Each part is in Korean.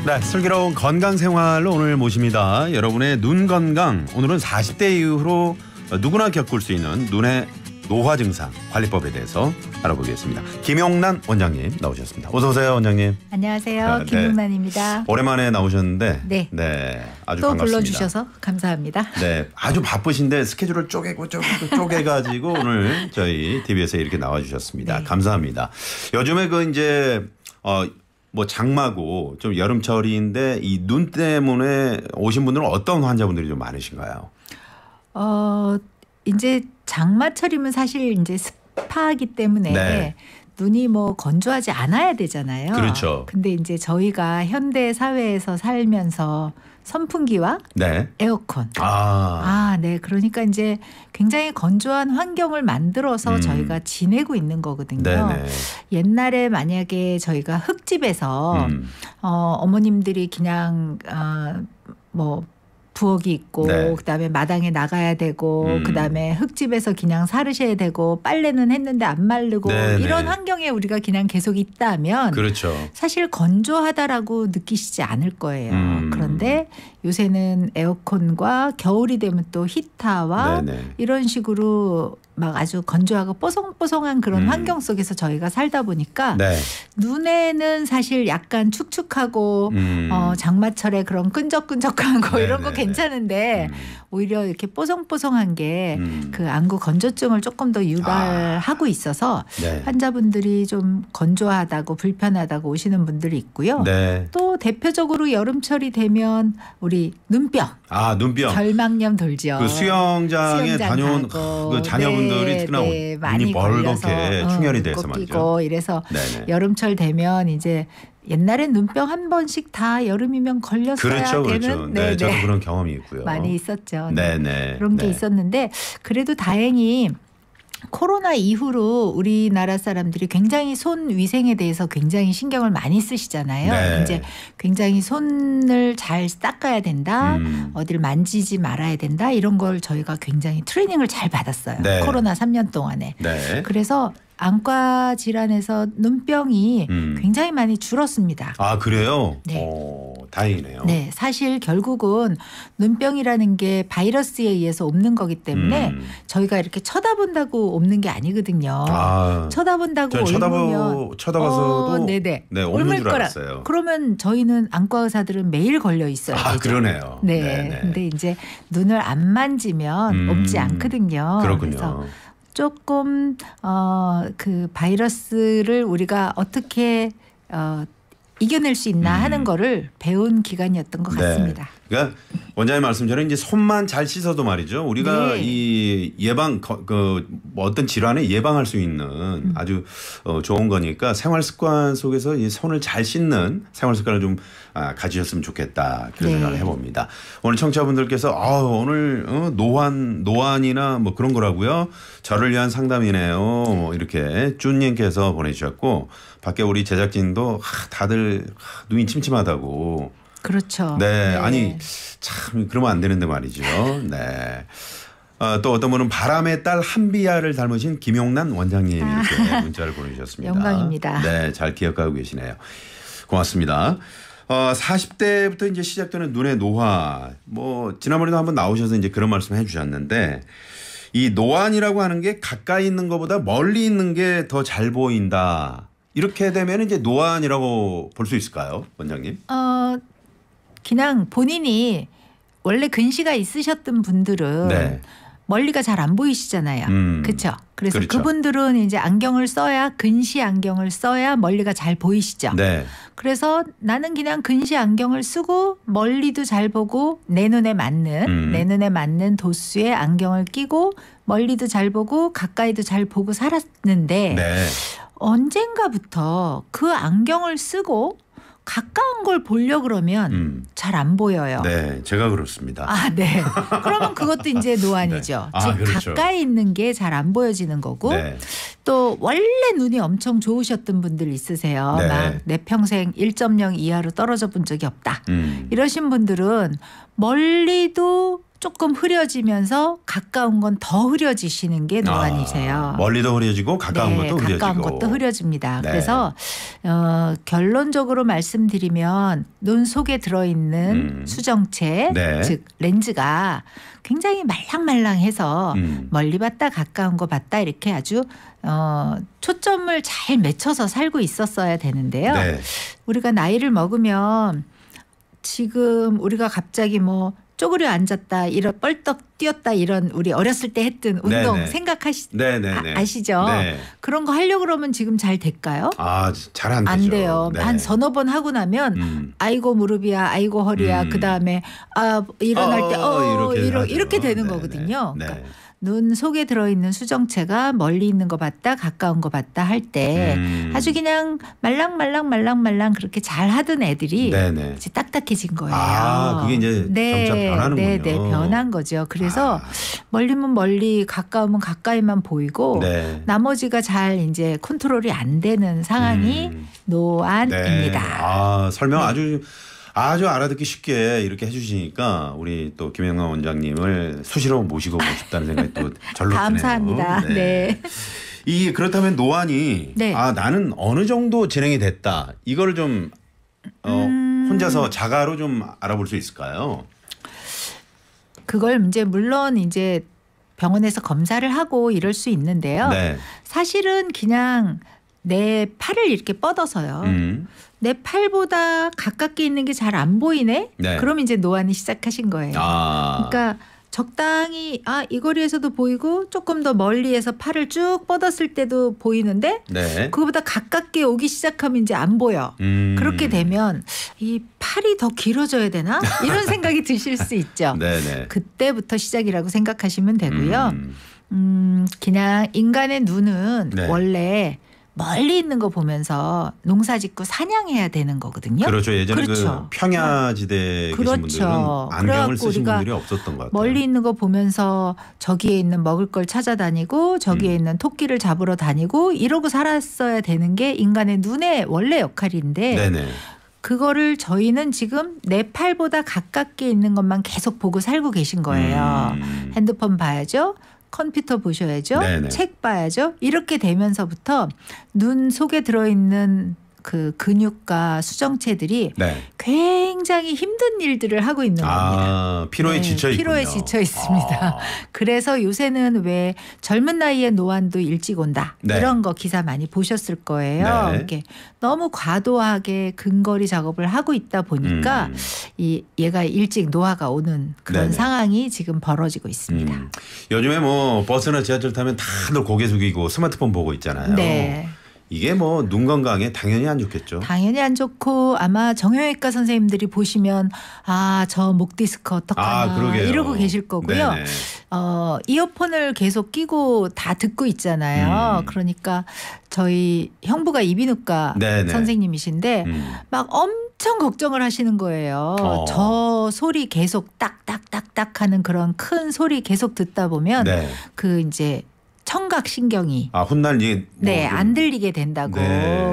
네, 슬기로운 건강 생활로 오늘 모십니다. 여러분의 눈 건강, 오늘은 40대 이후로 누구나 겪을 수 있는 눈의 노화 증상 관리법에 대해서 알아보겠습니다. 김용란 원장님 나오셨습니다. 어서 오세요, 원장님. 안녕하세요, 김용란입니다. 네. 오랜만에 나오셨는데 네, 아주 또 반갑습니다. 불러주셔서 감사합니다. 네, 아주 바쁘신데 스케줄을 쪼개가지고 오늘 저희 TV에서 이렇게 나와주셨습니다. 네. 감사합니다. 요즘에 뭐 장마고 좀 여름철인데 이 눈 때문에 오신 분들은 어떤 환자분들이 좀 많으신가요? 이제 장마철이면 사실 이제 습하기 때문에 네. 눈이 뭐 건조하지 않아야 되잖아요. 그렇죠. 근데 이제 저희가 현대 사회에서 살면서 선풍기와 네. 에어컨. 네. 그러니까 이제 굉장히 건조한 환경을 만들어서 저희가 지내고 있는 거거든요. 네네. 옛날에 만약에 저희가 흙집에서 어머님들이 그냥 뭐 부엌이 있고 네. 그다음에 마당에 나가야 되고 그다음에 흙집에서 그냥 사르셔야 되고 빨래는 했는데 안 마르고 네네. 이런 환경에 우리가 그냥 계속 있다면 그렇죠. 사실 건조하다라고 느끼시지 않을 거예요. 그런데 요새는 에어컨과 겨울이 되면 또 히타와 네네. 이런 식으로 막 아주 건조하고 뽀송뽀송한 그런 환경 속에서 저희가 살다 보니까 네. 눈에는 사실 약간 축축하고 장마철에 그런 끈적끈적한 거 이런 거 괜찮은데 오히려 이렇게 뽀송뽀송한 게 그 안구 건조증을 조금 더 유발하고 있어서 네. 환자분들이 좀 건조하다고 불편하다고 오시는 분들이 있고요. 네. 또 대표적으로 여름철이 되면 우리 눈병. 눈병. 결막염 돌죠. 그 수영장에 다녀온 그 자녀분들이 특히나 눈이 벌겋게 충혈이 돼서 말이죠. 이래서 네네. 여름철 되면 이제 옛날엔 눈병 한 번씩 다 여름이면 걸렸어야 되는. 네, 저도 그런 경험이 있고요. 많이 있었죠. 네네. 그런 게 있었는데 그래도 다행히 코로나 이후로 우리나라 사람들이 굉장히 손 위생에 대해서 굉장히 신경을 많이 쓰시잖아요. 네. 이제 굉장히 손을 잘 닦아야 된다. 어딜 만지지 말아야 된다. 이런 걸 저희가 굉장히 트레이닝을 잘 받았어요. 네. 코로나 3년 동안에. 네. 그래서 안과 질환에서 눈병이 굉장히 많이 줄었습니다. 그래요? 네. 다행이네요. 네, 사실 결국은 눈병이라는 게 바이러스에 의해서 옵는 거기 때문에 저희가 이렇게 쳐다본다고 옵는 게 아니거든요. 쳐다본다고 옮으면 쳐다봐서도 네네. 옮는 줄 알았어요. 그러면 저희는 안과 의사들은 매일 걸려 있어요. 그러네요. 네. 네네. 근데 이제 눈을 안 만지면 옮지 않거든요. 그렇군요. 그래서 조금 그 바이러스를 우리가 어떻게 이겨낼 수 있나 하는 거를 배운 기간이었던 것 같습니다. 그러니까 원장님 말씀처럼 이제 손만 잘 씻어도 말이죠. 우리가 이 예방 뭐 어떤 질환에 예방할 수 있는 아주 좋은 거니까 생활 습관 속에서 이 손을 잘 씻는 생활 습관을 좀 가지셨으면 좋겠다 그런 생각을 해봅니다. 오늘 청취자분들께서 오늘 노안이나 뭐 그런 거라고요. 저를 위한 상담이네요. 뭐 이렇게 쭈님께서 보내주셨고 밖에 우리 제작진도 다들 눈이 침침하다고. 그렇죠. 네. 아니 참 그러면 안 되는데 말이죠. 네. 또 어떤 분은 바람의 딸 한비야를 닮으신 김용란 원장님 이렇게 문자를 보내주셨습니다. 영광입니다. 네. 잘 기억하고 계시네요. 고맙습니다. 40대부터 이제 시작되는 눈의 노화. 뭐 지난번에도 한번 나오셔서 이제 그런 말씀 해주셨는데 이 노안이라고 하는 게 가까이 있는 것보다 멀리 있는 게 더 잘 보인다. 이렇게 되면 이제 노안이라고 볼 수 있을까요, 원장님? 그냥 본인이 원래 근시가 있으셨던 분들은 멀리가 잘 안 보이시잖아요. 그렇죠. 그래서 그분들은 이제 안경을 써야 근시 안경을 써야 멀리가 잘 보이시죠. 네. 그래서 나는 그냥 근시 안경을 쓰고 멀리도 잘 보고 내 눈에 맞는 도수의 안경을 끼고 멀리도 잘 보고 가까이도 잘 보고 살았는데 언젠가부터 그 안경을 쓰고 가까운 걸 보려 그러면 잘 안 보여요. 네, 제가 그렇습니다. 네. 그러면 그것도 이제 노안이죠. 즉 그렇죠. 가까이 있는 게 잘 안 보여지는 거고 또 원래 눈이 엄청 좋으셨던 분들 있으세요. 막 내 평생 1.0 이하로 떨어져 본 적이 없다. 이러신 분들은 멀리도 조금 흐려지면서 가까운 건 더 흐려지시는 게 노안이세요. 멀리도 흐려지고 가까운 것도 흐려지고. 가까운 것도 흐려집니다. 네. 그래서 결론적으로 말씀드리면 눈 속에 들어있는 수정체 네. 즉 렌즈가 굉장히 말랑말랑해서 멀리 봤다 가까운 거 봤다 이렇게 아주 초점을 잘 맞춰서 살고 있었어야 되는데요. 네. 우리가 나이를 먹으면 지금 우리가 갑자기 뭐 쪼그려 앉았다, 이런 뻘떡 뛰었다 이런 우리 어렸을 때 했던 운동 아시죠? 네. 그런 거 하려고 그러면 지금 잘 될까요? 잘 안 되죠. 안 돼요. 네. 한 서너 번 하고 나면 아이고 무릎이야, 아이고 허리야. 그다음에 일어날 때 이렇게 되는 거거든요. 네. 그러니까 눈 속에 들어있는 수정체가 멀리 있는 거 봤다 가까운 거 봤다 할 때 아주 그냥 말랑 그렇게 잘 하던 애들이 이제 딱딱해진 거예요. 그게 이제 점차 변하는군요. 네, 변한 거죠. 그래서 멀리면 멀리 가까우면 가까이만 보이고 나머지가 잘 이제 컨트롤이 안 되는 상황이 노안입니다. 설명 아주 알아듣기 쉽게 이렇게 해주시니까 우리 또 김영남 원장님을 수시로 모시고 오고 싶다는 생각이 또 절로 드네요. 감사합니다. 네. 그렇다면 노안이 나는 어느 정도 진행이 됐다. 이거를 좀 혼자서 자가로 좀 알아볼 수 있을까요? 그걸 물론 이제 병원에서 검사를 하고 이럴 수 있는데요. 사실은 그냥 내 팔을 이렇게 뻗어서요. 내 팔보다 가깝게 있는 게 잘 안 보이네? 그럼 이제 노안이 시작하신 거예요. 그러니까 적당히 이 거리에서도 보이고 조금 더 멀리에서 팔을 쭉 뻗었을 때도 보이는데 그거보다 가깝게 오기 시작하면 이제 안 보여. 그렇게 되면 이 팔이 더 길어져야 되나? 이런 생각이 드실 수 있죠. 그때부터 시작이라고 생각하시면 되고요. 그냥 인간의 눈은 원래 멀리 있는 거 보면서 농사 짓고 사냥해야 되는 거거든요. 그렇죠. 예전에 그 평야지대에 계신 분들은 안경을 쓰신 분들이 없었던 것 같아요. 멀리 있는 거 보면서 저기에 있는 먹을 걸 찾아다니고 저기에 있는 토끼를 잡으러 다니고 이러고 살았어야 되는 게 인간의 눈의 원래 역할인데 그거를 저희는 지금 내 팔보다 가깝게 있는 것만 계속 보고 살고 계신 거예요. 핸드폰 봐야죠. 컴퓨터 보셔야죠. 책 봐야죠. 이렇게 되면서부터 눈 속에 들어있는 그 근육과 수정체들이 굉장히 힘든 일들을 하고 있는 겁니다. 피로에 지쳐 있군요. 피로에 지쳐 있습니다. 그래서 요새는 왜 젊은 나이에 노안도 일찍 온다. 이런 거 기사 많이 보셨을 거예요. 이렇게 너무 과도하게 근거리 작업을 하고 있다 보니까 얘가 일찍 노화가 오는 그런 상황이 지금 벌어지고 있습니다. 요즘에 뭐 버스나 지하철 타면 다들 고개 숙이고 스마트폰 보고 있잖아요. 이게 뭐 눈 건강에 당연히 안 좋겠죠. 당연히 안 좋고 아마 정형외과 선생님들이 보시면 저 목 디스크 어떡하나 이러고 계실 거고요. 이어폰을 계속 끼고 다 듣고 있잖아요. 그러니까 저희 형부가 이비인후과 선생님이신데 막 엄청 걱정을 하시는 거예요. 저 소리 계속 딱딱딱딱 하는 그런 큰 소리 계속 듣다 보면 그 이제 청각신경이 훗날 안 들리게 된다고.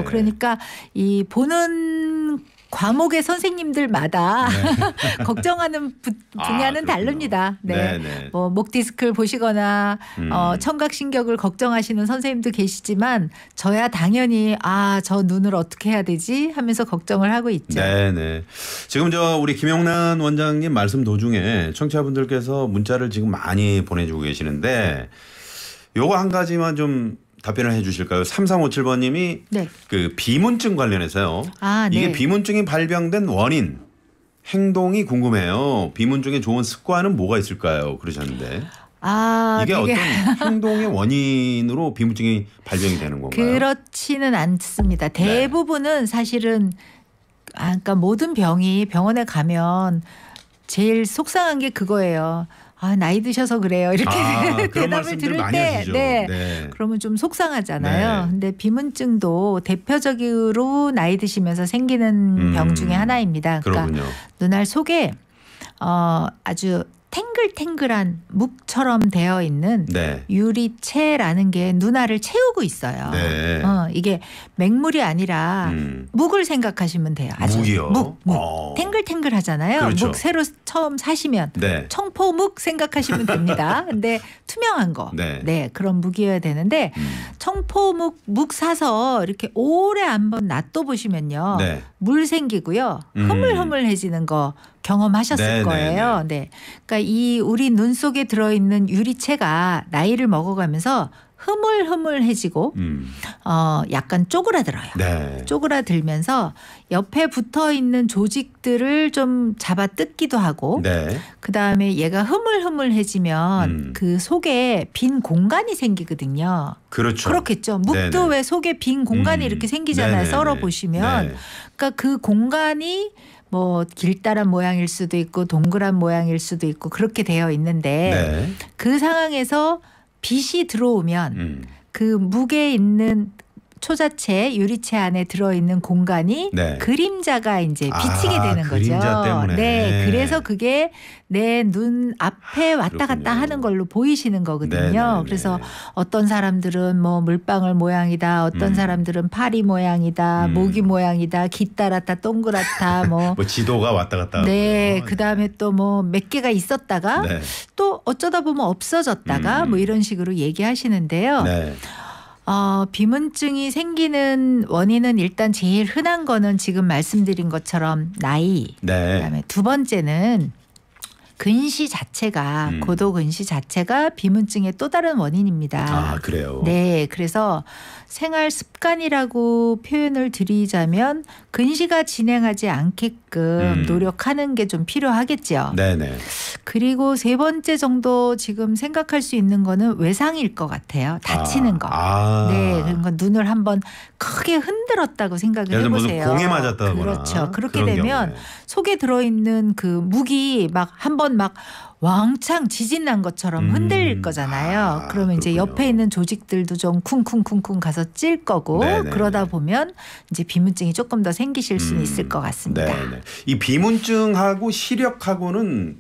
그러니까 이 보는 과목의 선생님들마다 걱정하는 분야는 다릅니다. 뭐 목 디스크를 보시거나 청각신경을 걱정하시는 선생님도 계시지만 저야 당연히 저 눈을 어떻게 해야 되지 하면서 걱정을 하고 있죠. 지금 우리 김영란 원장님 말씀 도중에 청취자분들께서 문자를 지금 많이 보내주고 계시는데 요거 한 가지만 좀 답변을 해 주실까요? 3357번님이 그 비문증 관련해서요. 이게 비문증이 발병된 원인, 행동이 궁금해요. 비문증의 좋은 습관은 뭐가 있을까요? 그러셨는데. 이게 어떤 행동의 원인으로 비문증이 발병이 되는 건가요? 그렇지는 않습니다. 대부분은 사실은 그러니까 모든 병이 병원에 가면 제일 속상한 게 그거예요. 나이 드셔서 그래요. 이렇게 대답을 들을 때 그러면 좀 속상하잖아요. 근데 비문증도 대표적으로 나이 드시면서 생기는 병 중에 하나입니다. 그러니까 눈알 속에 아주 탱글탱글한 묵처럼 되어 있는 네. 유리체라는 게 눈알을 채우고 있어요. 네. 이게 맹물이 아니라 묵을 생각하시면 돼요. 아주 묵이요? 묵. 탱글탱글하잖아요. 그렇죠. 묵 새로 처음 사시면 네. 청포묵 생각하시면 됩니다. 근데 투명한 거. 네. 그런 묵이어야 되는데 청포묵 사서 이렇게 오래 한번 놔둬보시면요. 네. 물 생기고요. 흐물흐물해지는 거 경험하셨을 거예요. 네. 그러니까 이 우리 눈 속에 들어있는 유리체가 나이를 먹어가면서 흐물흐물해지고 약간 쪼그라들어요. 네. 쪼그라들면서 옆에 붙어 있는 조직들을 좀 잡아 뜯기도 하고 네. 그다음에 얘가 흐물흐물해지면 그 속에 빈 공간이 생기거든요. 그렇죠. 그렇겠죠. 묵도 네네. 왜 속에 빈 공간이 이렇게 생기잖아요. 네네네. 썰어 보시면. 네. 그러니까 그 공간이 뭐 길다란 모양일 수도 있고 동그란 모양일 수도 있고 그렇게 되어 있는데 네. 그 상황에서 빛이 들어오면 그 묵에 있는 초자체 유리체 안에 들어있는 공간이 네. 그림자가 이제 비치게 되는 그림자 거죠. 때문에. 네, 그래서 그게 내 눈 앞에 왔다 갔다 그렇군요. 하는 걸로 보이시는 거거든요. 네네네. 그래서 어떤 사람들은 뭐 물방울 모양이다, 어떤 사람들은 파리 모양이다, 모기 모양이다, 깃따랗다, 동그랗다, 뭐. 뭐 지도가 왔다 갔다. 네, 하고요. 그 다음에 또 뭐 몇 개가 있었다가 네. 또 어쩌다 보면 없어졌다가 뭐 이런 식으로 얘기하시는데요. 네. 비문증이 생기는 원인은 일단 제일 흔한 거는 지금 말씀드린 것처럼 나이. 네. 그다음에 두 번째는 근시 자체가 고도 근시 자체가 비문증의 또 다른 원인입니다. 아, 그래요. 네, 그래서 생활 습관이라고 표현을 드리자면 근시가 진행하지 않게끔 노력하는 게 좀 필요하겠죠. 네네. 그리고 세 번째 정도 지금 생각할 수 있는 거는 외상일 것 같아요. 다치는 거. 네, 그런 건 눈을 한번 크게 흔들었다고 생각을 예를 들면 무슨 해보세요. 공에 맞았다거나. 그렇죠. 그렇게 그런 되면 경우에. 속에 들어있는 그 묵이 막 한번 막 왕창 지진 난 것처럼 흔들릴 거잖아요. 그러면 이제 그렇군요. 옆에 있는 조직들도 좀 쿵쿵쿵쿵 가서 찔 거고 네네네. 그러다 보면 이제 비문증이 조금 더 생기실 수는 있을 것 같습니다. 네네. 이 비문증하고 시력하고는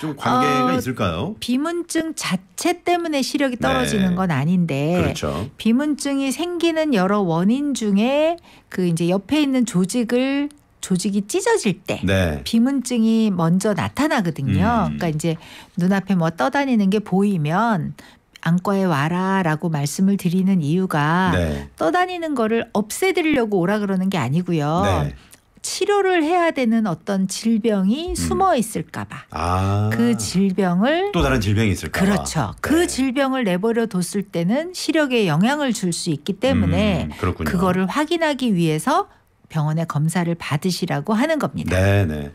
좀 관계가 있을까요? 비문증 자체 때문에 시력이 떨어지는 네. 건 아닌데 그렇죠. 비문증이 생기는 여러 원인 중에 그 이제 옆에 있는 조직이 찢어질 때 네. 비문증이 먼저 나타나거든요. 그러니까 이제 눈앞에 뭐 떠다니는 게 보이면 안과에 와라라고 말씀을 드리는 이유가 네. 떠다니는 거를 없애드리려고 오라 그러는 게 아니고요. 네. 치료를 해야 되는 어떤 질병이 숨어 있을까 봐. 그 질병을 또 다른 질병이 있을까 봐. 그렇죠. 그 질병을 내버려 뒀을 때는 시력에 영향을 줄 수 있기 때문에 그렇군요. 그거를 확인하기 위해서 병원에 검사를 받으시라고 하는 겁니다. 네네.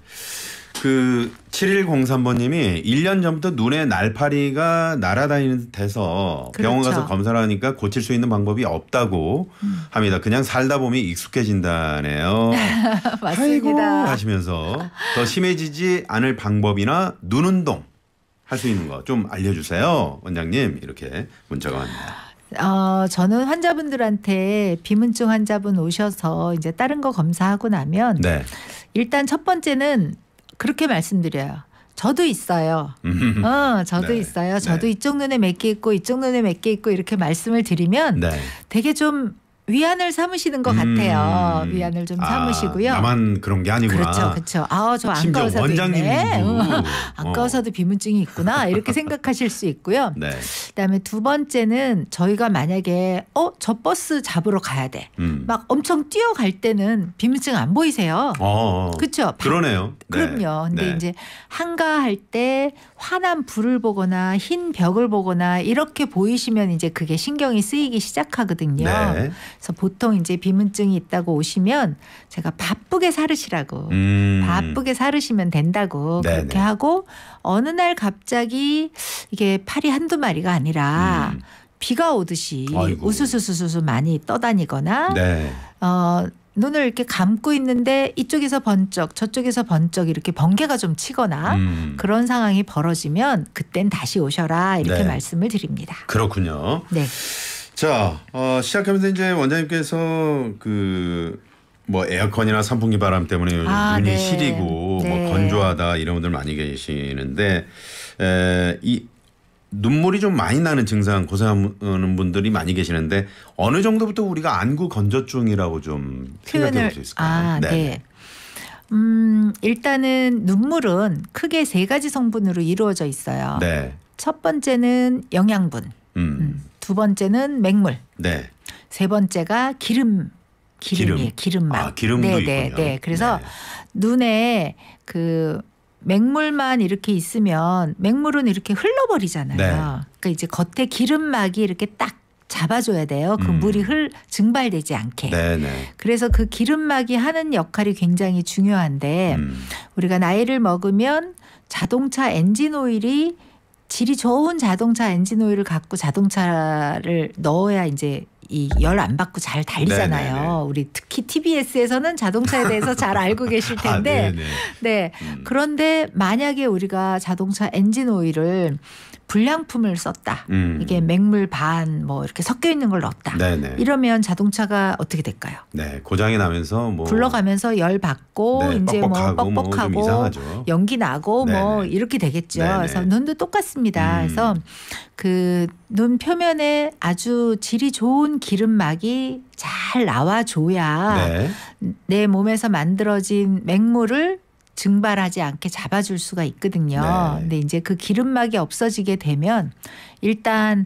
그 7103번님이 1년 전부터 눈에 날파리가 날아다니는 듯해서 병원 그렇죠. 가서 검사를 하니까 고칠 수 있는 방법이 없다고 합니다. 그냥 살다 보면 익숙해진다네요. 맞습니다. 아이고 하시면서 더 심해지지 않을 방법이나 눈 운동 할 수 있는 거 좀 알려주세요. 원장님 이렇게 문자가 왔네요. 저는 환자분들한테 비문증 환자분 오셔서 이제 다른 거 검사하고 나면 네. 일단 첫 번째는 그렇게 말씀드려요. 저도 있어요. 저도 네. 있어요. 저도 네. 이쪽 눈에 몇 개 있고 이쪽 눈에 몇 개 있고 이렇게 말씀을 드리면 네. 되게 좀 위안을 삼으시는 것 같아요. 위안을 좀 삼으시고요. 나만 그런 게 아니구나. 그렇죠, 그렇죠. 저 심지어 안과 의사도 원장님도. 있네. 안과 의사도 비문증이 있구나 이렇게 생각하실 수 있고요. 네. 그다음에 두 번째는 저희가 만약에 저 버스 잡으러 가야 돼. 막 엄청 뛰어갈 때는 비문증 안 보이세요? 그렇죠. 그러네요. 그럼요. 근데 네. 이제 한가할 때 환한 불을 보거나 흰 벽을 보거나 이렇게 보이시면 이제 그게 신경이 쓰이기 시작하거든요. 네. 그래서 보통 이제 비문증이 있다고 오시면 제가 바쁘게 사르시라고 바쁘게 사르시면 된다고 네네. 그렇게 하고 어느 날 갑자기 이게 파리 한두 마리가 아니라 비가 오듯이 아이고. 우수수수수 많이 떠다니거나 네. 눈을 이렇게 감고 있는데 이쪽에서 번쩍 저쪽에서 번쩍 이렇게 번개가 좀 치거나 그런 상황이 벌어지면 그땐 다시 오셔라 이렇게 네. 말씀을 드립니다. 그렇군요. 네. 자, 시작하면서 이제 원장님께서 뭐 에어컨이나 선풍기 바람 때문에 요즘 눈이 네. 시리고 네. 뭐 건조하다 이런 분들 많이 계시는데 이 눈물이 좀 많이 나는 증상 고생하는 분들이 많이 계시는데 어느 정도부터 우리가 안구 건조증이라고 좀 생각해 볼 수 있을까요? 네. 일단은 눈물은 크게 3가지 성분으로 이루어져 있어요. 네. 첫 번째는 영양분, 두 번째는 맹물, 네. 세 번째가 기름이에요. 기름만. 아, 기름도 있군요. 네. 그래서 눈에 그 맹물만 이렇게 있으면 맹물은 이렇게 흘러버리잖아요. 네. 그러니까 이제 겉에 기름막이 이렇게 딱 잡아줘야 돼요. 그 물이 증발되지 않게. 네네. 그래서 그 기름막이 하는 역할이 굉장히 중요한데 우리가 나이를 먹으면 자동차 엔진 오일이 질이 좋은 자동차 엔진 오일을 갖고 자동차를 넣어야 이제 이 열 안 받고 잘 달리잖아요. 네네네. 우리 특히 TBS에서는 자동차에 대해서 잘 알고 계실 텐데. 네. 그런데 만약에 우리가 자동차 엔진 오일을 불량품을 썼다. 이게 맹물 반 뭐 이렇게 섞여 있는 걸 넣었다. 네네. 이러면 자동차가 어떻게 될까요? 네, 고장이 나면서 뭐 굴러가면서 열 받고 네, 이제 뭐 뻑뻑하고 뻑뻑하고 뭐 이상하죠. 연기 나고 뭐 네네. 이렇게 되겠죠. 네네. 그래서 눈도 똑같습니다. 그래서 그 눈 표면에 아주 질이 좋은 기름막이 잘 나와줘야 네. 내 몸에서 만들어진 맹물을 증발하지 않게 잡아줄 수가 있거든요. 네. 근데 이제 그 기름막이 없어지게 되면 일단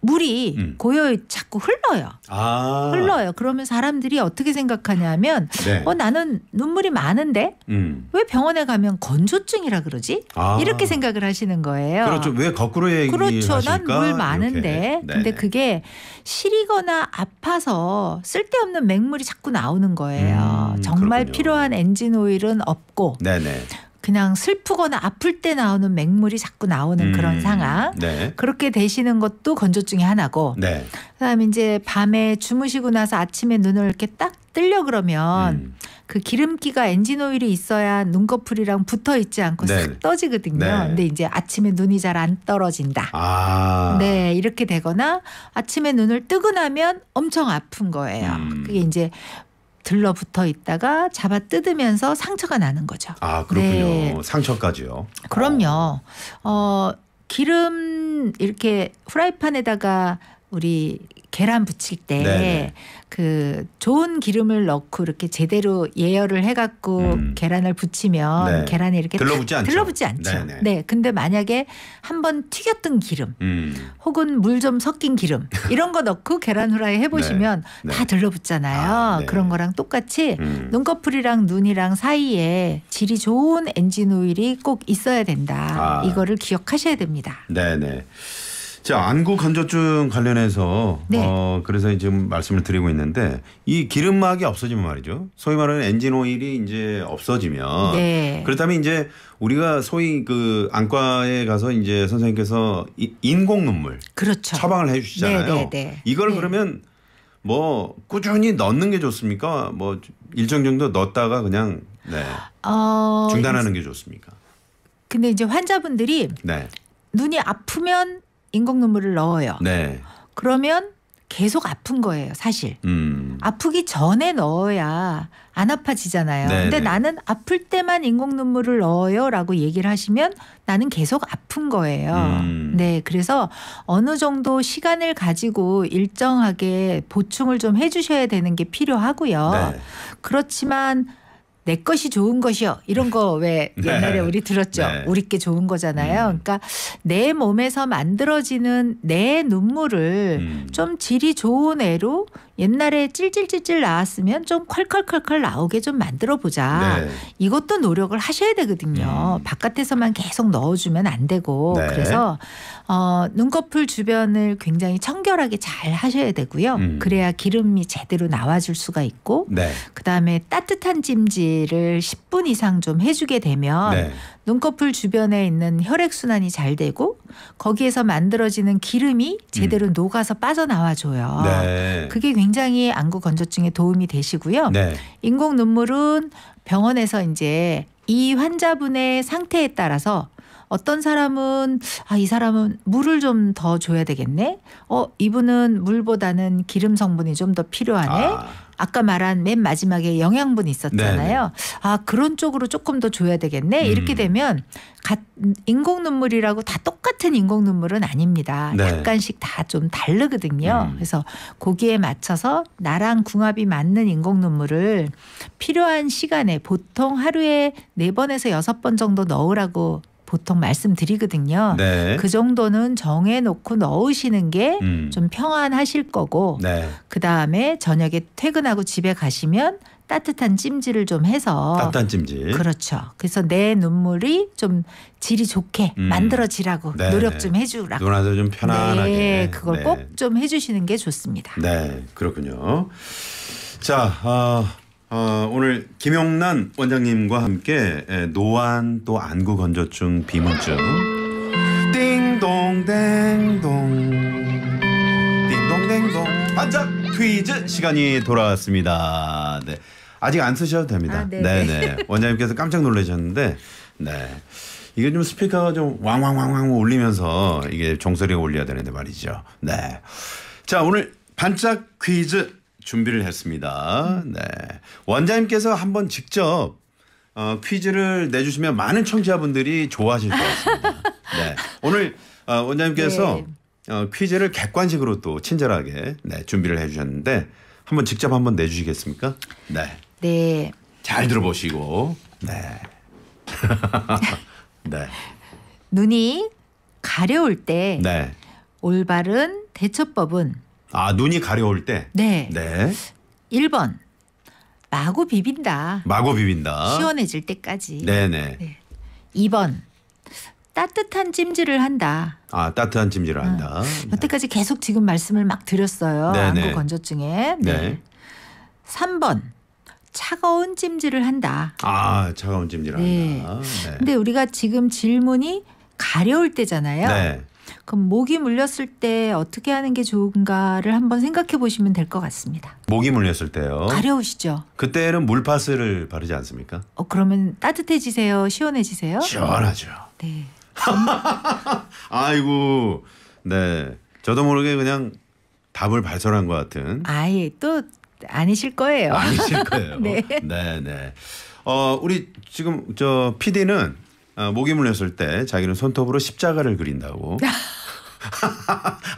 물이 고여 자꾸 흘러요. 아. 흘러요. 그러면 사람들이 어떻게 생각하냐면 네. 나는 눈물이 많은데 왜 병원에 가면 건조증이라 그러지? 아. 이렇게 생각을 하시는 거예요. 그렇죠. 왜 거꾸로 얘기하실까? 그렇죠. 난 물 많은데. 이렇게. 근데 그게 시리거나 아파서 쓸데없는 맹물이 자꾸 나오는 거예요. 정말 그렇군요. 필요한 엔진 오일은 없고 네네. 그냥 슬프거나 아플 때 나오는 맹물이 자꾸 나오는 그런 상황. 네. 그렇게 되시는 것도 건조증의 하나고. 네. 그다음에 이제 밤에 주무시고 나서 아침에 눈을 이렇게 딱 뜨려 그러면 그 기름기가 엔진 오일이 있어야 눈꺼풀이랑 붙어 있지 않고 네. 싹 떠지거든요. 네. 근데 이제 아침에 눈이 잘 안 떨어진다. 아. 네, 이렇게 되거나 아침에 눈을 뜨고 나면 엄청 아픈 거예요. 그게 이제 들러붙어 있다가 잡아 뜯으면서 상처가 나는 거죠. 아, 그렇군요. 네. 상처까지요. 그럼요. 기름 이렇게 프라이팬에다가 우리 계란 부칠 때 네네. 그 좋은 기름을 넣고 이렇게 제대로 예열을 해갖고 계란을 부치면 네. 계란이 이렇게 들러붙지 않죠. 들러붙지 않죠. 네네. 네. 근데 만약에 한번 튀겼던 기름 혹은 물 좀 섞인 기름 이런 거 넣고 계란 후라이 해보시면 네. 다 들러붙잖아요. 아, 네. 그런 거랑 똑같이 눈꺼풀이랑 눈이랑 사이에 질이 좋은 엔진 오일이 꼭 있어야 된다. 아. 이거를 기억하셔야 됩니다. 네네. 자, 안구 건조증 관련해서 네. 그래서 지금 말씀을 드리고 있는데 이 기름막이 없어지면 말이죠. 소위 말하는 엔진 오일이 이제 없어지면 네. 그렇다면 이제 우리가 소위 그 안과에 가서 이제 선생님께서 인공 눈물 그렇죠. 처방을 해 주시잖아요. 네. 이걸 네. 그러면 뭐 꾸준히 넣는 게 좋습니까? 뭐 일정 정도 넣었다가 그냥 네. 중단하는 게 좋습니까? 근데 이제 환자분들이 네. 눈이 아프면 인공 눈물을 넣어요. 네. 그러면 계속 아픈 거예요, 사실. 아프기 전에 넣어야 안 아파지잖아요. 네네. 근데 나는 아플 때만 인공 눈물을 넣어요라고 얘기를 하시면 나는 계속 아픈 거예요. 네, 그래서 어느 정도 시간을 가지고 일정하게 보충을 좀 해주셔야 되는 게 필요하고요. 네. 그렇지만 내 것이 좋은 것이요. 이런 거 왜 옛날에 네. 우리 들었죠. 네. 우리께 좋은 거잖아요. 그러니까 내 몸에서 만들어지는 내 눈물을 좀 질이 좋은 애로 옛날에 찔찔찔찔 나왔으면 좀 컬컬컬컬 나오게 좀 만들어 보자. 네. 이것도 노력을 하셔야 되거든요. 바깥에서만 계속 넣어주면 안 되고. 네. 그래서 눈꺼풀 주변을 굉장히 청결하게 잘 하셔야 되고요. 그래야 기름이 제대로 나와줄 수가 있고 네. 그다음에 따뜻한 찜질을 10분 이상 좀 해주게 되면 네. 눈꺼풀 주변에 있는 혈액순환이 잘 되고 거기에서 만들어지는 기름이 제대로 녹아서 빠져나와줘요. 네. 그게 굉장히 안구 건조증에 도움이 되시고요. 네. 인공 눈물은 병원에서 이제 이 환자분의 상태에 따라서 어떤 사람은 이 사람은 물을 좀 더 줘야 되겠네. 이분은 물보다는 기름 성분이 좀 더 필요하네. 아까 말한 맨 마지막에 영양분 있었잖아요. 네네. 아 그런 쪽으로 조금 더 줘야 되겠네. 이렇게 되면 인공 눈물이라고 다 똑같은 인공 눈물은 아닙니다. 네. 약간씩 다 좀 다르거든요. 그래서 거기에 맞춰서 나랑 궁합이 맞는 인공 눈물을 필요한 시간에 보통 하루에 4번에서 6번 정도 넣으라고 보통 말씀드리거든요. 네. 그 정도는 정해놓고 넣으시는 게 좀 평안하실 거고 네. 그다음에 저녁에 퇴근하고 집에 가시면 따뜻한 찜질을 좀 해서 따뜻한 찜질. 그렇죠. 그래서 내 눈물이 좀 질이 좋게 만들어지라고 네. 노력 좀 해주라고. 누나도 좀 편안하게. 네, 그걸 네. 꼭 좀 해주시는 게 좋습니다. 네, 그렇군요. 자, 오늘 김용란 원장님과 함께 노안 또 안구 건조증 비문증 띵동댕동 띵동댕동 반짝 퀴즈 시간이 돌아왔습니다. 네. 아직 안 쓰셔도 됩니다. 네. 네네. 원장님께서 깜짝 놀라셨는데, 네. 이게 좀 스피커가 좀 왕왕왕왕 울리면서 이게 종소리가 울려야 되는데 말이죠. 네. 자, 오늘 반짝 퀴즈 준비를 했습니다. 네. 원장님께서 한번 직접 퀴즈를 내주시면 많은 청취자분들이 좋아하실 것 같습니다. 네. 오늘 원장님께서 퀴즈를 객관식으로 또 친절하게 준비를 해주셨는데 한번 직접 한번 내주시겠습니까? 네. 네. 잘 들어보시고. 네. 네. 눈이 가려울 때 네. 올바른 대처법은 눈이 가려울 때. 네. 네. 1번 마구 비빈다. 마구 비빈다. 시원해질 때까지. 네네. 네. 2번 따뜻한 찜질을 한다. 따뜻한 찜질을 한다. 여태까지 계속 지금 말씀을 막 드렸어요. 네네. 안구 건조증에. 네. 네. 3번 차가운 찜질을 한다. 차가운 찜질을 네. 한다. 네. 근데 우리가 지금 질문이 가려울 때잖아요. 네. 그럼 모기 물렸을 때 어떻게 하는 게 좋은가를 한번 생각해 보시면 될 것 같습니다. 모기 물렸을 때요. 가려우시죠? 그때는 물파스를 바르지 않습니까? 그러면 따뜻해지세요? 시원해지세요? 시원하죠. 네. 아이고. 네. 저도 모르게 그냥 답을 발설한 것 같은. 아예 또 아니실 거예요. 아니실 거예요. 네. 네. 우리 지금 저 PD는 모기 물렸을 때 자기는 손톱으로 십자가를 그린다고.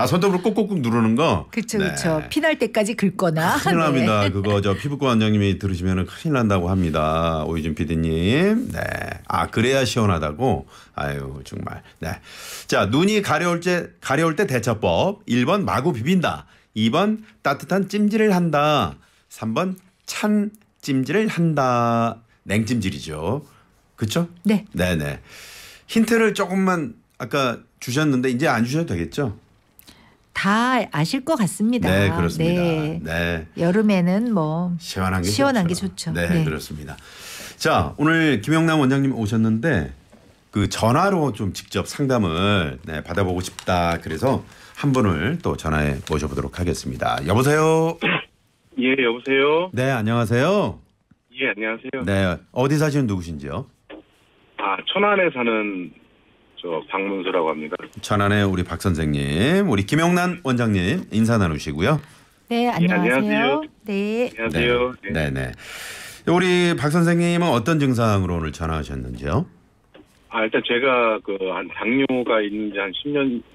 손톱으로 꾹꾹꾹 누르는 거. 그렇죠. 네. 그렇죠. 피날 때까지 긁거나. 큰일 납니다. 네. 그거 저 피부과 원장님이 들으시면 큰일 난다고 합니다. 오이준 PD님. 네. 그래야 시원하다고. 아유 정말. 네. 자, 눈이 가려울 때 대처법. 1번 마구 비빈다. 2번 따뜻한 찜질을 한다. 3번 찬 찜질을 한다. 냉찜질이죠. 그렇죠? 네. 네네. 힌트를 조금만 아까 주셨는데 이제 안 주셔도 되겠죠? 다 아실 것 같습니다. 네, 그렇습니다. 네. 네. 여름에는 뭐 시원한 게 좋죠. 네, 네. 그렇습니다. 자, 오늘 김용란 원장님 오셨는데 그 전화로 좀 직접 상담을 받아보고 싶다. 그래서 한 분을 또 전화에 모셔보도록 하겠습니다. 여보세요? 예, 여보세요? 네, 안녕하세요. 예, 안녕하세요. 네, 어디 사시는 누구신지요? 천안에 사는 박문수라고 합니다. 천안의 우리 박 선생님, 우리 김용란 원장님 인사 나누시고요. 네, 안녕하세요. 안녕하세요. 네. 안녕하세요. 네, 네. 우리 박 선생님은 어떤 증상으로 오늘 전화하셨는지요? 일단 제가 한 당뇨가 있는지 한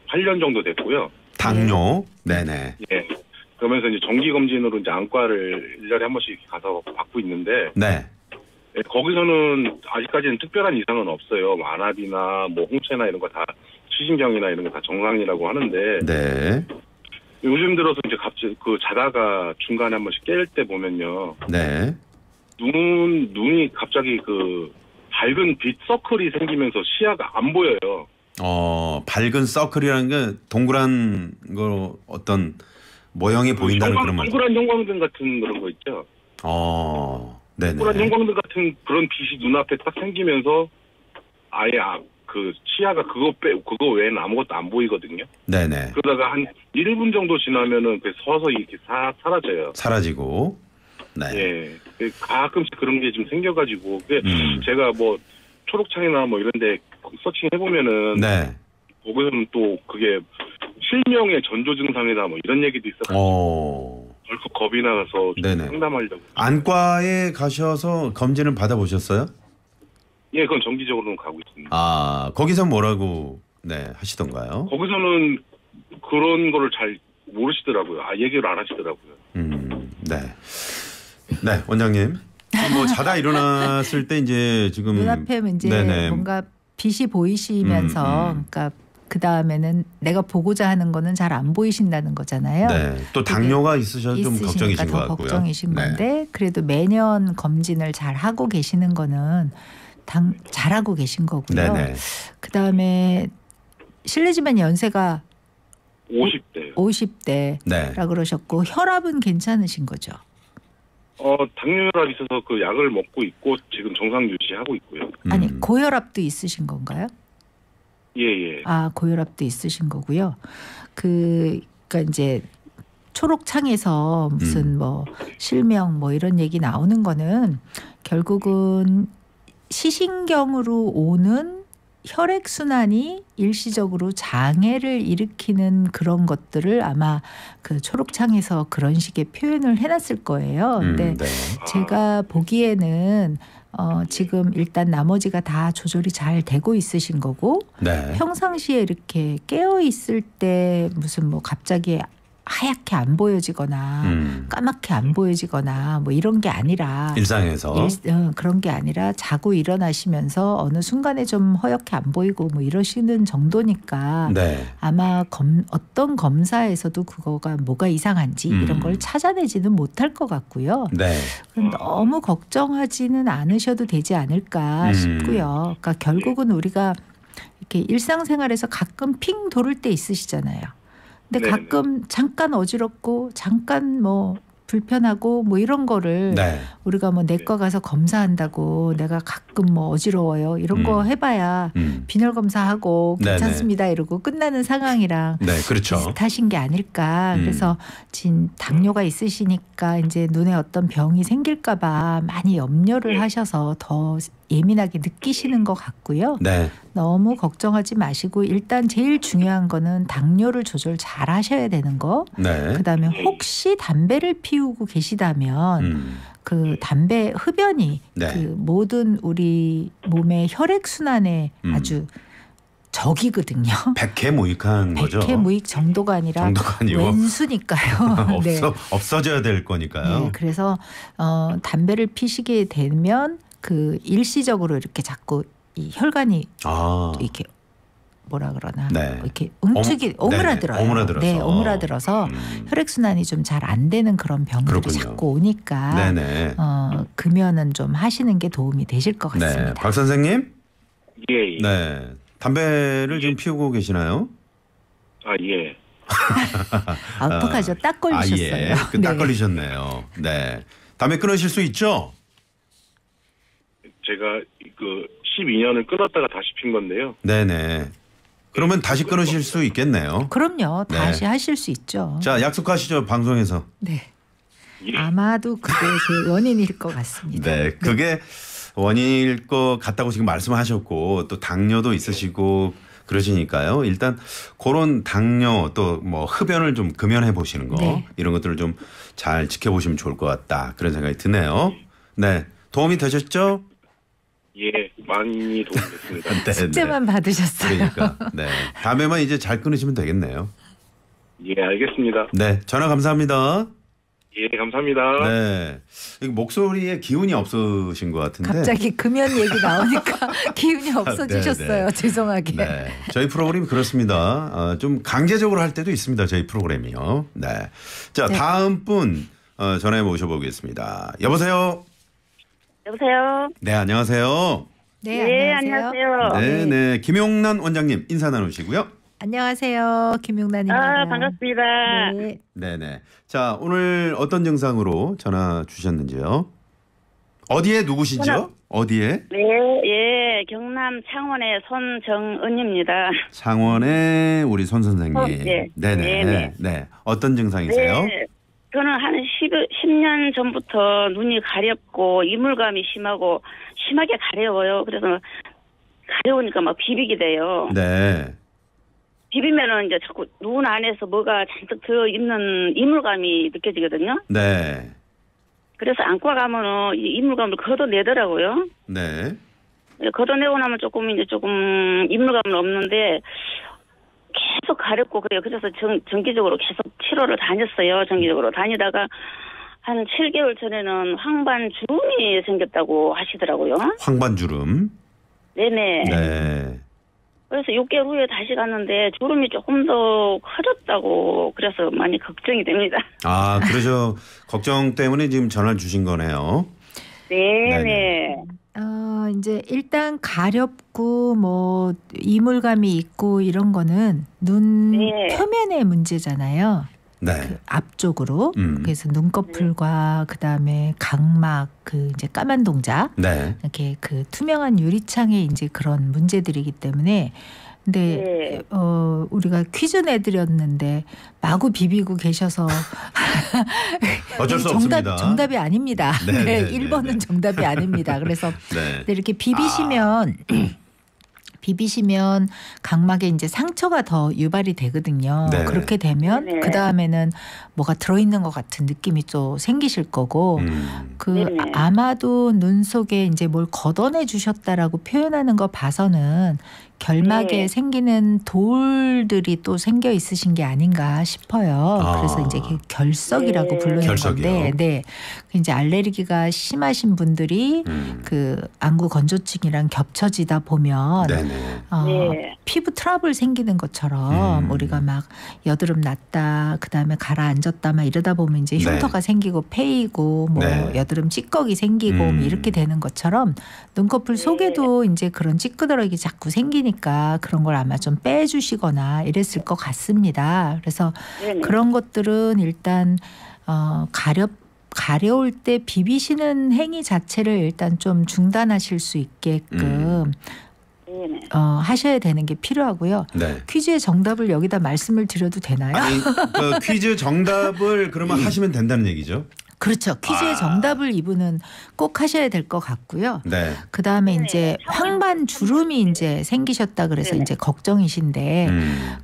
8년 정도 됐고요. 당뇨? 네네. 예. 그러면서 이제 정기 검진으로 이제 안과를 1년에 한 번씩 가서 받고 있는데, 네. 예, 거기서는 아직까지는 특별한 이상은 없어요. 뭐 안압이나 뭐 홍채나 이런 거 다 시신경이나 이런 거 다 정상이라고 하는데, 네. 요즘 들어서 이제 갑자기 자다가 중간에 한 번씩 깰 때 보면요. 네. 눈이 갑자기 밝은 빛 서클이 생기면서 시야가 안 보여요. 밝은 서클이라는 게 동그란 거 어떤 모형이 보인다는 그런 말이죠. 동그란 형광등 같은 그런 거 있죠. 네네. 동그란 형광등 같은 그런 빛이 눈앞에 딱 생기면서 아예 시야가 그거 외에는 아무것도 안 보이거든요. 네네. 그러다가 한 1분 정도 지나면은 서서히 이렇게 싹 사라져요. 사라지고. 네. 예. 가끔씩 그런 게 좀 생겨가지고 제가 뭐 초록창이나 뭐 이런데 서칭 해보면은 네. 거기서는 또 그게 실명의 전조 증상이다 뭐 이런 얘기도 있어가지고 덜컥 겁이 나서 좀 상담하려고. 안과에 가셔서 검진을 받아보셨어요? 예, 그건 정기적으로는 가고 있습니다. 아, 거기서 뭐라고 하시던가요? 거기서는 그런 거를 잘 모르시더라고요. 얘기를 안 하시더라고요. 네. 네, 원장님. 뭐 자다 일어났을 때 이제 지금 눈앞에 이제 뭔가 빛이 보이시면서 그러니까 그 다음에는 내가 보고자 하는 거는 잘 안 보이신다는 거잖아요. 네. 또 당뇨가 있으셔서 좀 걱정이신 것 같고요. 걱정이신 건데 그래도 매년 검진을 잘 하고 계시는 거는 잘하고 계신 거고요. 그 다음에 실례지만 연세가 50대요. 50대라 그러셨고 혈압은 괜찮으신 거죠? 당뇨혈압 있어서 그 약을 먹고 있고 지금 정상 유지하고 있고요. 아니 고혈압도 있으신 건가요? 예. 아, 고혈압도 있으신 거고요. 그러니까 이제 초록창에서 무슨 뭐 실명 뭐 이런 얘기 나오는 거는 결국은 시신경으로 오는 혈액순환이 일시적으로 장애를 일으키는 그런 것들을 아마 그 초록창에서 그런 식의 표현을 해놨을 거예요. 근데 제가 보기에는 지금 일단 나머지가 다 조절이 잘 되고 있으신 거고 평상시에 이렇게 깨어 있을 때 무슨 뭐 갑자기 하얗게 안 보여지거나 까맣게 안 보여지거나 뭐 이런 게 아니라 일상에서 그런 게 아니라 자고 일어나시면서 어느 순간에 좀 허옇게 안 보이고 뭐 이러시는 정도니까 아마 어떤 검사에서도 그거가 뭐가 이상한지 이런 걸 찾아내지는 못할 것 같고요. 너무 걱정하지는 않으셔도 되지 않을까 싶고요. 그러니까 결국은 우리가 이렇게 일상생활에서 가끔 핑 돌을 때 있으시잖아요. 근데 가끔 잠깐 어지럽고 잠깐 뭐 불편하고 뭐 이런 거를 우리가 뭐 내과 가서 검사한다고 내가 가끔 뭐 어지러워요 이런 거 해봐야 빈혈 검사하고 괜찮습니다 이러고 끝나는 상황이랑 비슷하신 게 아닐까. 그래서 당뇨가 있으시니까 이제 눈에 어떤 병이 생길까봐 많이 염려를 하셔서 더 예민하게 느끼시는 것 같고요. 너무 걱정하지 마시고 일단 제일 중요한 거는 당뇨를 조절 잘 하셔야 되는 거. 그다음에 혹시 담배를 피우고 계시다면 그 담배 흡연이 그 모든 우리 몸의 혈액순환에 아주 적이거든요. 백해무익한 거죠. 백해무익 정도가 아니라 왼수니까요. 없어져야 될 거니까요. 그래서 담배를 피시게 되면 그 일시적으로 이렇게 자꾸 이 혈관이 이렇게 뭐라 그러나 이렇게 오므라들어요. 오므라들어서 혈액순환이 좀 잘 안 되는 그런 병들이 자꾸 오니까 금연은 좀 하시는 게 도움이 되실 것 같습니다. 박 선생님? 예. 담배를 지금 피우고 계시나요? 예. 어떡하죠? 딱 걸리셨어요. 딱 걸리셨네요. 담배 끊으실 수 있죠? 제가 그 12년을 끊었다가 다시 핀 건데요. 그러면 다시 끊으실 수 있겠네요. 그럼요. 다시 하실 수 있죠. 자, 약속하시죠. 방송에서. 아마도 그게 제 원인일 것 같습니다. 그게 원인일 것 같다고 지금 말씀하셨고 또 당뇨도 있으시고 그러시니까요. 일단 그런 당뇨 또 뭐 흡연을 좀 금연해 보시는 거 이런 것들을 좀 잘 지켜보시면 좋을 것 같다. 그런 생각이 드네요. 도움이 되셨죠? 예, 많이 도움됐습니다. 숙제만 받으셨어요. 그러니까 다음에만 이제 잘 끊으시면 되겠네요. 예, 알겠습니다. 전화 감사합니다. 예, 감사합니다. 목소리에 기운이 없으신 것 같은데. 갑자기 금연 얘기 나오니까 기운이 없어지셨어요. 죄송하게. 저희 프로그램이 그렇습니다. 좀 강제적으로 할 때도 있습니다. 저희 프로그램이요. 자, 다음 분 전화해 모셔보겠습니다. 여보세요. 여보세요. 안녕하세요. 안녕하세요. 김용란 원장님 인사 나누시고요. 안녕하세요. 김용란입니다. 반갑습니다. 자, 오늘 어떤 증상으로 전화 주셨는지요? 어디에 누구시죠? 어디에? 경남 창원의 손정은입니다. 창원의 우리 손 선생님. 어떤 증상이세요? 저는 한 10년 전부터 눈이 가렵고 이물감이 심하고 심하게 가려워요. 그래서 가려우니까 막 비비게 돼요. 비비면은 이제 자꾸 눈 안에서 뭐가 잔뜩 들어 있는 이물감이 느껴지거든요. 네. 그래서 안과 가면은 이 이물감을 걷어내더라고요. 네. 걷어내고 나면 조금 이물감은 없는데 계속 가렵고 그래요. 그래서 정기적으로 계속 치료를 다녔어요. 정기적으로 다니다가 한 7개월 전에는 황반주름이 생겼다고 하시더라고요. 황반주름. 네네. 네. 그래서 6개월 후에 다시 갔는데 주름이 조금 더 커졌다고 그래서 많이 걱정이 됩니다. 아, 그래서 걱정 때문에 지금 전화를 주신 거네요. 네네. 이제 일단 가렵고 뭐 이물감이 있고 이런 거는 눈 네. 표면의 문제잖아요. 네. 그 앞쪽으로 그래서 눈꺼풀과 그다음에 각막 그 이제 까만 동자 네. 이렇게 그 투명한 유리창에 이제 그런 문제들이기 때문에 근데 네. 우리가 퀴즈 내드렸는데 마구 비비고 계셔서 어쩔 수 없습니다. 정답이 아닙니다. 네, 네, 네, 1번은 네, 네. 정답이 아닙니다. 그래서 네. 이렇게 비비시면 각막에 이제 상처가 더 유발이 되거든요. 네. 그렇게 되면 네. 그 다음에는 뭐가 들어있는 것 같은 느낌이 또 생기실 거고 그 네. 아마도 눈 속에 이제 뭘 걷어내 주셨다라고 표현하는 거 봐서는 결막에 네. 생기는 돌들이 또 생겨 있으신 게 아닌가 싶어요. 아. 그래서 이제 결석이라고 네. 부르는 결석이요? 건데, 네, 이제 알레르기가 심하신 분들이 그 안구 건조증이랑 겹쳐지다 보면 네네. 네. 피부 트러블 생기는 것처럼 우리가 막 여드름 났다, 그 다음에 가라앉았다, 막 이러다 보면 이제 네. 흉터가 생기고 패이고 뭐 네. 여드름 찌꺼기 생기고 뭐 이렇게 되는 것처럼 눈꺼풀 속에도 이제 그런 찌끄러기 자꾸 생기니까 그런 걸 아마 좀 빼주시거나 이랬을 것 같습니다. 그래서 네네. 그런 것들은 일단 가려울 때 비비시는 행위 자체를 일단 좀 중단하실 수 있게끔 네네. 하셔야 되는 게 필요하고요. 네. 퀴즈의 정답을 여기다 말씀을 드려도 되나요? 아니, 그 퀴즈 정답을 그러면 하시면 된다는 얘기죠? 그렇죠. 퀴즈의 정답을 이분은 꼭 하셔야 될 것 같고요. 네. 그 다음에 네. 이제 황반 주름이 이제 생기셨다 그래서 네. 이제 걱정이신데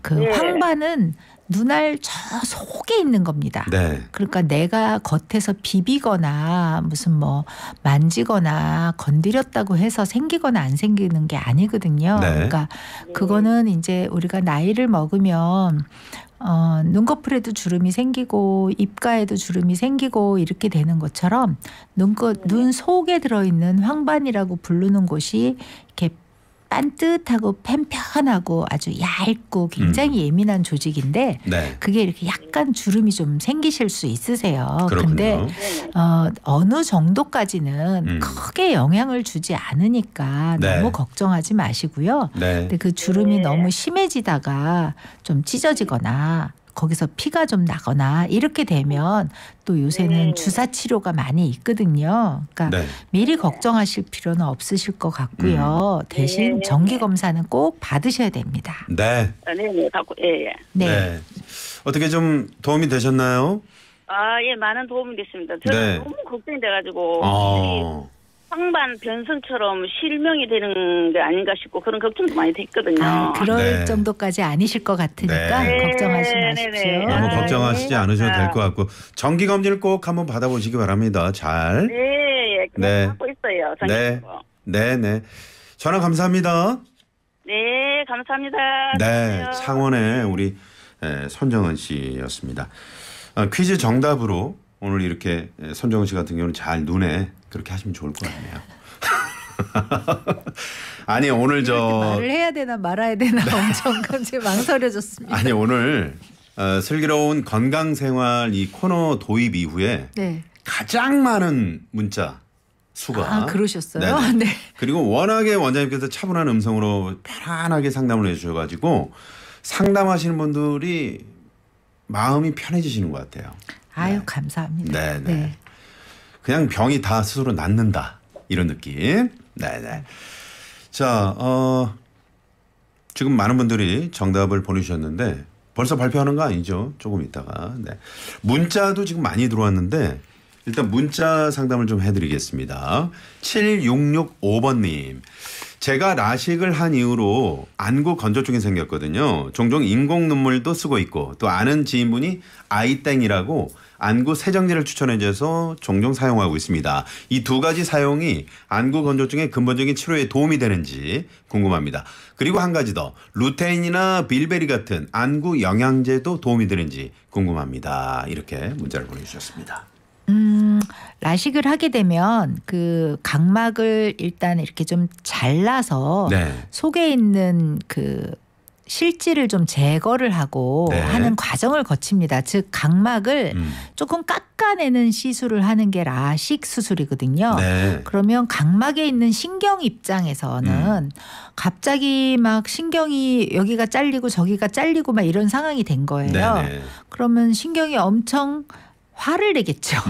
그 네. 황반은 눈알 저 속에 있는 겁니다. 네. 그러니까 내가 겉에서 비비거나 무슨 뭐 만지거나 건드렸다고 해서 생기거나 안 생기는 게 아니거든요. 네. 그러니까 그거는 이제 우리가 나이를 먹으면 눈꺼풀에도 주름이 생기고 입가에도 주름이 생기고 이렇게 되는 것처럼 눈 속에 들어있는 황반이라고 부르는 곳이 이렇게 반듯하고 팽팽하고 아주 얇고 굉장히 예민한 조직인데 네. 그게 이렇게 약간 주름이 좀 생기실 수 있으세요. 그렇군요. 근데 어느 정도까지는 크게 영향을 주지 않으니까 네. 너무 걱정하지 마시고요. 네. 근데 그 주름이 너무 심해지다가 좀 찢어지거나 거기서 피가 좀 나거나 이렇게 되면 또 요새는 주사 치료가 많이 있거든요. 그러니까 네. 미리 걱정하실 필요는 없으실 것 같고요. 대신 정기 검사는 꼭 받으셔야 됩니다. 네. 네네. 갖고 예. 네. 네. 어떻게 좀 도움이 되셨나요? 예, 많은 도움이 됐습니다. 저는 네. 너무 걱정이 돼가지고 황반 변성처럼 실명이 되는 게 아닌가 싶고 그런 걱정도 많이 됐거든요. 그럴 네. 정도까지 아니실 것 같으니까 네. 걱정하지 네, 마십시오. 네, 네. 너무 네. 걱정하시지 않으셔도 될 것 같고 정기 검진을 꼭 한번 받아보시기 바랍니다. 잘. 네, 네. 하고 있어요. 네. 정기적으로. 네, 네. 전화 감사합니다. 네, 감사합니다. 네, 안녕하세요. 창원의 우리 손정은 씨였습니다. 퀴즈 정답으로 오늘 이렇게 손정은 씨 같은 경우는 잘 눈에 그렇게 하시면 좋을 것 같네요. 아니 오늘 말을 해야 되나 말아야 되나 엄청 갑자기 망설여졌습니다. 아니 오늘 슬기로운 건강생활 이 코너 도입 이후에 네. 가장 많은 문자 수가 그러셨어요? 네네. 네. 그리고 워낙에 원장님께서 차분한 음성으로 편안하게 상담을 해주셔가지고 상담하시는 분들이 마음이 편해지시는 것 같아요. 아유 네. 감사합니다. 네, 네. 그냥 병이 다 스스로 낫는다 이런 느낌. 네네. 자, 지금 많은 분들이 정답을 보내주셨는데 벌써 발표하는 거 아니죠? 조금 있다가. 네. 문자도 지금 많이 들어왔는데 일단 문자 상담을 좀 해드리겠습니다. 7665번님. 제가 라식을 한 이후로 안구 건조증이 생겼거든요. 종종 인공 눈물도 쓰고 있고 또 아는 지인분이 아이땡이라고 안구 세정제를 추천해 줘서 종종 사용하고 있습니다. 이 두 가지 사용이 안구 건조증의 근본적인 치료에 도움이 되는지 궁금합니다. 그리고 한 가지 더 루테인이나 빌베리 같은 안구 영양제도 도움이 되는지 궁금합니다. 이렇게 문자를 보내주셨습니다. 라식을 하게 되면 그 각막을 일단 이렇게 좀 잘라서 네. 속에 있는 그 실질을 좀 제거를 하고 네. 하는 과정을 거칩니다. 즉 각막을 조금 깎아내는 시술을 하는 게 라식 수술이거든요. 네. 그러면 각막에 있는 신경 입장에서는 갑자기 막 신경이 여기가 잘리고 저기가 잘리고 막 이런 상황이 된 거예요. 네. 그러면 신경이 엄청 화를 내겠죠.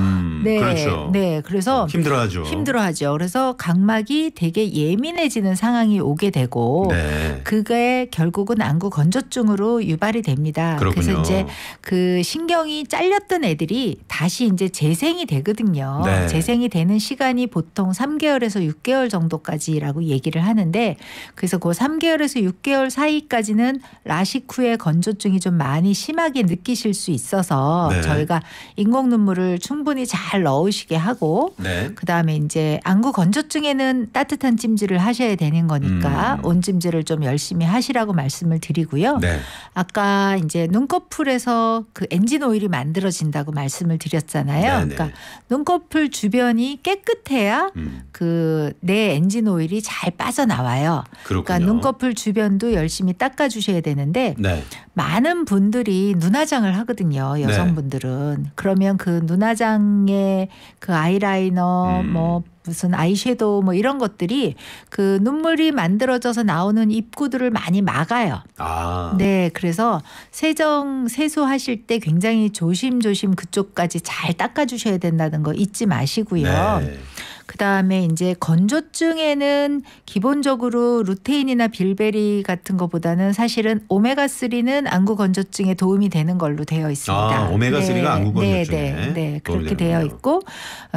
네, 그렇죠. 네, 그래서 힘들어하죠. 그래서 각막이 되게 예민해지는 상황이 오게 되고, 네. 그게 결국은 안구 건조증으로 유발이 됩니다. 그렇군요. 그래서 이제 그 신경이 잘렸던 애들이 다시 이제 재생이 되거든요. 네. 재생이 되는 시간이 보통 3개월에서 6개월 정도까지라고 얘기를 하는데, 그래서 그 3개월에서 6개월 사이까지는 라식 후에 건조증이 좀 많이 심하게 느끼실 수 있어서 네. 저희가 인공 눈물을 충분히 잘 넣으시게 하고 네. 그다음에 이제 안구 건조증에는 따뜻한 찜질을 하셔야 되는 거니까 온찜질을 좀 열심히 하시라고 말씀을 드리고요. 네. 아까 이제 눈꺼풀에서 그 엔진 오일이 만들어진다고 말씀을 드렸잖아요. 네네. 그러니까 눈꺼풀 주변이 깨끗해야 그 내 엔진 오일이 잘 빠져나와요. 그렇군요. 그러니까 눈꺼풀 주변도 열심히 닦아주셔야 되는데 네. 많은 분들이 눈화장을 하거든요. 여성분들은. 그러면 그 눈화장에 그 아이라이너 뭐 무슨 아이섀도우 뭐 이런 것들이 그 눈물이 만들어져서 나오는 입구들을 많이 막아요. 아. 네. 그래서 세수하실 때 굉장히 조심조심 그쪽까지 잘 닦아주셔야 된다는 거 잊지 마시고요. 네. 그다음에 이제 건조증에는 기본적으로 루테인이나 빌베리 같은 것보다는 사실은 오메가3는 안구 건조증에 도움이 되는 걸로 되어 있습니다. 아, 오메가3가 네, 안구 건조증에 네, 도움이 그렇게 되는군요. 되어 있고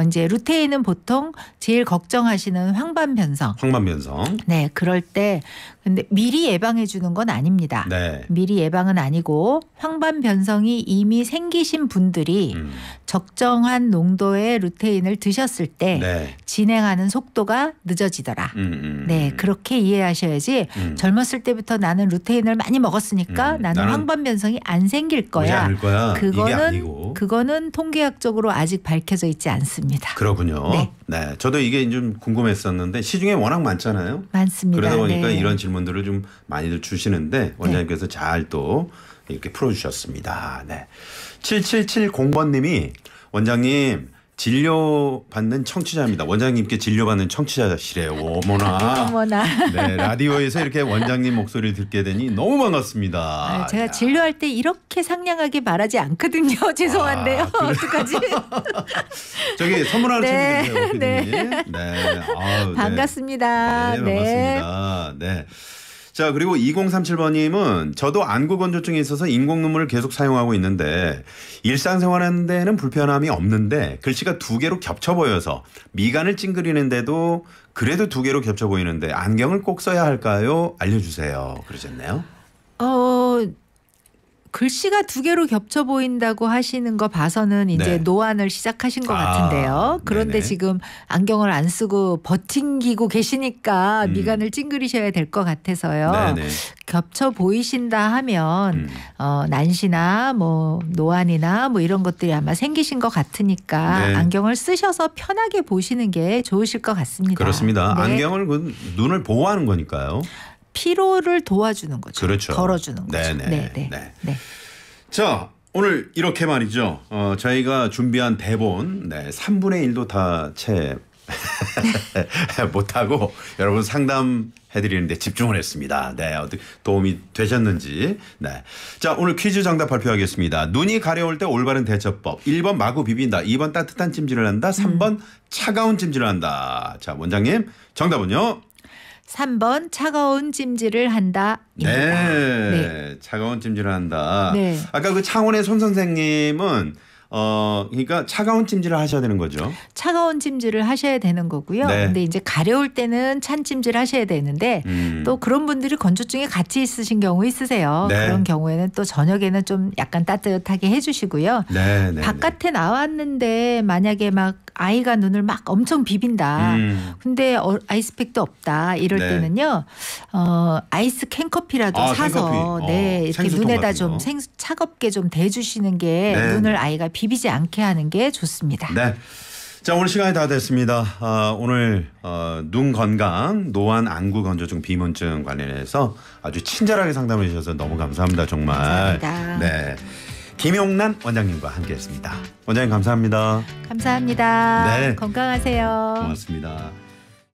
이제 루테인은 보통 제일 걱정하시는 황반변성. 네, 그럴 때 근데 미리 예방해 주는 건 아닙니다. 네. 미리 예방은 아니고 황반변성이 이미 생기신 분들이 적정한 농도의 루테인을 드셨을 때 네. 진행하는 속도가 늦어지더라. 네, 그렇게 이해하셔야지 젊었을 때부터 나는 루테인을 많이 먹었으니까 나는 황반변성이 안 생길 거야. 않을 거야. 이게 아니고. 그거는 통계학적으로 아직 밝혀져 있지 않습니다. 그렇군요. 네. 네. 저도 이게 좀 궁금했었는데 시중에 워낙 많잖아요. 많습니다. 그러다 보니까 네. 이런 질문들을 좀 많이들 주시는데 원장님께서 잘 또 이렇게 풀어주셨습니다. 네. 7770번님이 원장님 진료받는 청취자입니다. 원장님께 진료받는 청취자시래요. 어머나. 어머나. 네, 라디오에서 이렇게 원장님 목소리를 듣게 되니 너무 반갑습니다. 제가 진료할 때 이렇게 상냥하게 말하지 않거든요. 죄송한데요. 어떡하지? 저기 선물 하나 네. 챙겨주세요. 네. 네. 아우, 반갑습니다. 네, 반갑습니다. 네. 자, 그리고 2037번님은 저도 안구 건조증이 있어서 인공 눈물을 계속 사용하고 있는데 일상생활하는 데는 불편함이 없는데 글씨가 두 개로 겹쳐 보여서 미간을 찡그리는데도 그래도 두 개로 겹쳐 보이는데 안경을 꼭 써야 할까요? 알려주세요. 그러셨네요. 글씨가 두 개로 겹쳐 보인다고 하시는 거 봐서는 이제 네. 노안을 시작하신 것 같은데요. 그런데 네네. 지금 안경을 안 쓰고 버팅기고 계시니까 미간을 찡그리셔야 될 것 같아서요. 네네. 겹쳐 보이신다 하면 난시나 뭐 노안이나 뭐 이런 것들이 아마 생기신 것 같으니까 네. 안경을 쓰셔서 편하게 보시는 게 좋으실 것 같습니다. 그렇습니다. 네. 안경을 눈을 보호하는 거니까요. 피로를 도와주는 거죠. 그렇죠. 덜어주는 거죠. 네네. 네. 자, 오늘 이렇게 말이죠. 저희가 준비한 대본 3분의 1도 다 채 못하고 여러분 상담해드리는데 집중을 했습니다. 네, 어떻게 도움이 되셨는지. 네. 자, 오늘 퀴즈 정답 발표하겠습니다. 눈이 가려울 때 올바른 대처법. 1번 마구 비빈다. 2번 따뜻한 찜질을 한다. 3번 차가운 찜질을 한다. 자, 원장님 정답은요? 3번 차가운 찜질을 한다. 네. 차가운 찜질을 한다. 네. 아까 그 창원의 손 선생님은 그러니까 차가운 찜질을 하셔야 되는 거죠. 차가운 찜질을 하셔야 되는 거고요. 네. 근데 이제 가려울 때는 찬 찜질 하셔야 되는데 또 그런 분들이 건조증에 같이 있으신 경우 있으세요. 네. 그런 경우에는 또 저녁에는 좀 약간 따뜻하게 해주시고요. 네, 네, 바깥에 나왔는데 만약에 막 아이가 눈을 막 엄청 비빈다. 근데 아이스팩도 없다. 이럴 네. 때는요. 아이스 캔커피라도 사서 캔커피. 네, 이렇게 눈에다 좀 거. 차갑게 좀 대주시는 게 네. 눈을 아이가 비비지 않게 하는 게 좋습니다. 네. 자, 오늘 시간이 다 됐습니다. 오늘 눈 건강, 노안, 안구 건조증, 비문증 관련해서 아주 친절하게 상담해 주셔서 너무 감사합니다. 정말. 감사합니다. 네. 김용란 원장님과 함께했습니다. 원장님 감사합니다. 감사합니다. 네. 건강하세요. 고맙습니다.